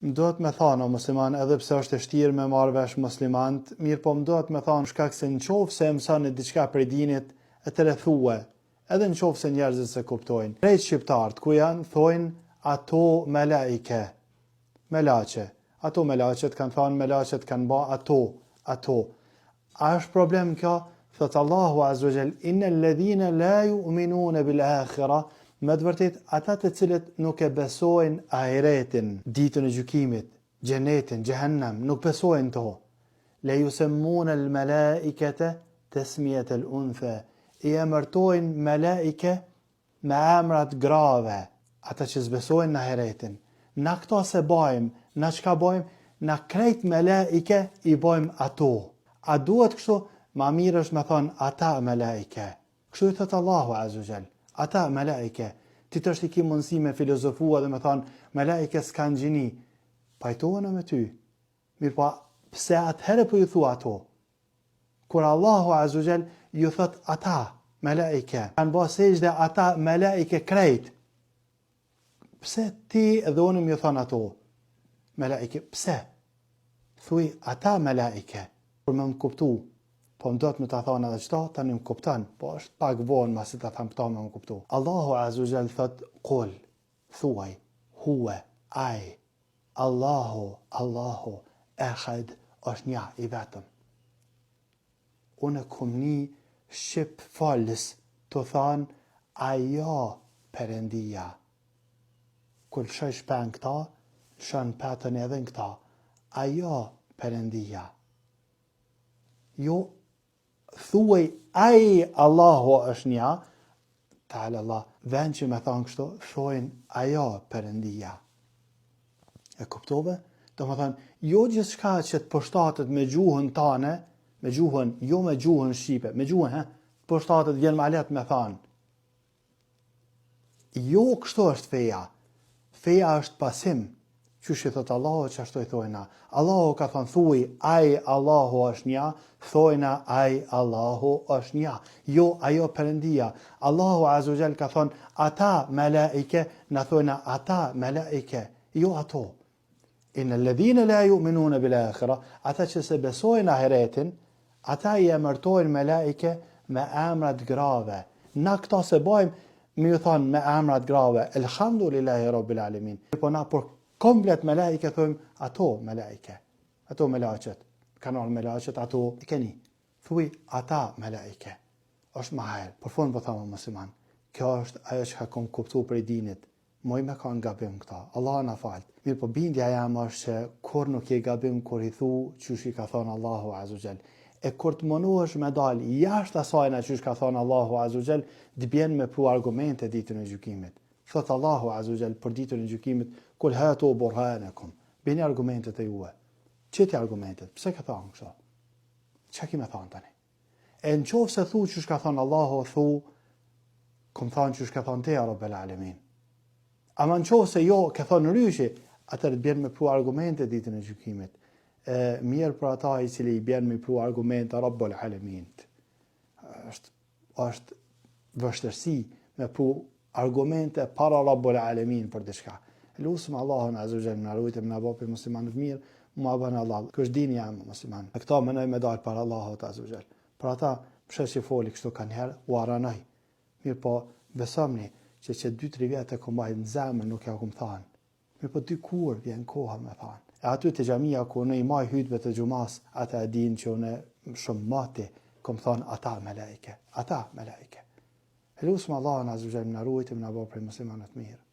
Mdohet me thonë o musliman, edhe pse është e vështirë me marrë vesh muslimant, mirë po mdohet me thonë shkak se nëse e mësoni diçka prej dinit, e të rethue, edhe nëse njerëzit se kuptojnë. Krejt shqiptarët ku janë, thojnë ato melaike, melaqe. Ato melaqet kanë thonë, melaqet kanë ba ato. A është problem kjo? Thot Allahu Azza wa Jall, innal ladhina la yu'minuna bil akhirah, me të vërtet ata të cilët nuk e besojnë ahiretin, ditën e gjykimit, xhenetin, xhehenem, nuk besojnë to. La yusammuna al malaikata tasmiyat al untha, i emërtojnë melaike me emrat grave, ata që zbesojnë në ahiretin. Na këto se bajmë, na çka bajmë, na krejt melaike i bajmë ato. A duhet kështu? Ma mirë është me thonë ata melaike. Kështu i thëtë Allahu Azza wa Jall, ata melaike. Ti të është i ki mundësi me filozofua dhe me thonë melaike s'kanë gjini. Pajtohën me ty. Mirë pa, pse atëherë për ju thua ato? Kur Allahu Azza wa Jall ju thëtë ata melaike, kanë ba sejgjde ata melaike krejt. Pse ti edhe unë ju thonë ato melaike? Pse? Thuj ata melaike. Për me më kuptu, po më do të më të thonë edhe qëta, tani më kuptan, po është pak vonë ma si të thamë këta me më kuptu. Allahu Azza wa Jall thot, kul, thuaj, huwe, aj, Allahu, ehad, është nja i vetëm. Unë kom një shqip falës të thonë, ajo Perëndia. Kur shoj shpen këta, shën petën edhe në këta, ajo Perëndia. Jo, thuaj ai Allahu është nja, ta'ala Allah, vend që me thonë kështu, thojnë ajo Perëndia. E kuptove? Do më thonë, jo gjithë shka që të përshtatët me gjuhën tane, me gjuhën, jo me gjuhën shqipe, me gjuhën, përshtatët vjen ma let me thonë. Jo kështu është feja. Feja është pasim. Qysh i thot Allahu që ashtu i thojna. Allahu ka thonë thuj, aj Allahu është nja, thojna aj Allahu është nja. Jo, ajo Perëndia. Allahu Azza wa Jall ka thonë, ata melaike, na thojna ata melaike. Jo ato. Innal ladhina la yu'minuna bil akhirah, ata që se besojnë ahiretin, ata i emërtojnë melaike me emrat grave. Na këta se bajmë, me ju thonë me emrat grave, elhamdulillahi rabbil alamin. Po na për komplet melaike thojmë ato melaike, ato melaqet, kanal melaqet, ato i keni. Thuj ata melaike. Është ma herë, për fund për thamë musliman, kjo është ajo që ka kom kuptu për i dinit, moj me ka në gabim këta, Allah na falë. Mirë po bindja jam është që kur nuk je gabim kur i thu qysh i ka thonë Allahu Azza wa Jall. E kur të mënuhesh me dalë jashtë asajna qysh ka thonë Allahu Azza wa Jall, të bjen me pru argumente ditën e gjykimit. Thot Allahu Azza wa Jall për ditën e gjykimit, kul hatu burhanakum, bini argumentet e juve. Qëti argumentet? Pse ka thonë kështu? Çka kime thonë tani? E në qofë se thu qysh ka thonë Allahu, thu, kom thonë qysh ka thonë te Rabbel Alamin. Ama në qofë se jo ka thonë ryshi, atër të bjen me pru argumente ditën e gjykimit. Mirë për ata i cili i bjen me pru argumente Rabbel Alamin. Është vështërsi me pru argumente para Rabbel Alamin për diçka. Lusëm Allahun Azza wa Jall na rujtë na bëj muslimanë të mirë, mua bën Allah. Ky është dini jam musliman. Këta mënoj me dal para Allahut Azza wa Jall. Për ata pse si foli kështu kanë herë u aranoj. Mirë po besomni që 2-3 vjet e kom mbajt në zemër nuk ja kom thënë. Mirë po dikur vjen koha me thënë. E aty te xhamia ku ne i maj hutbë të xumas, ata e dinë që unë shumë mati kom thënë ata melaike. Lusëm Allahun Azza wa Jall na rujtë na bëj muslimanë të mirë.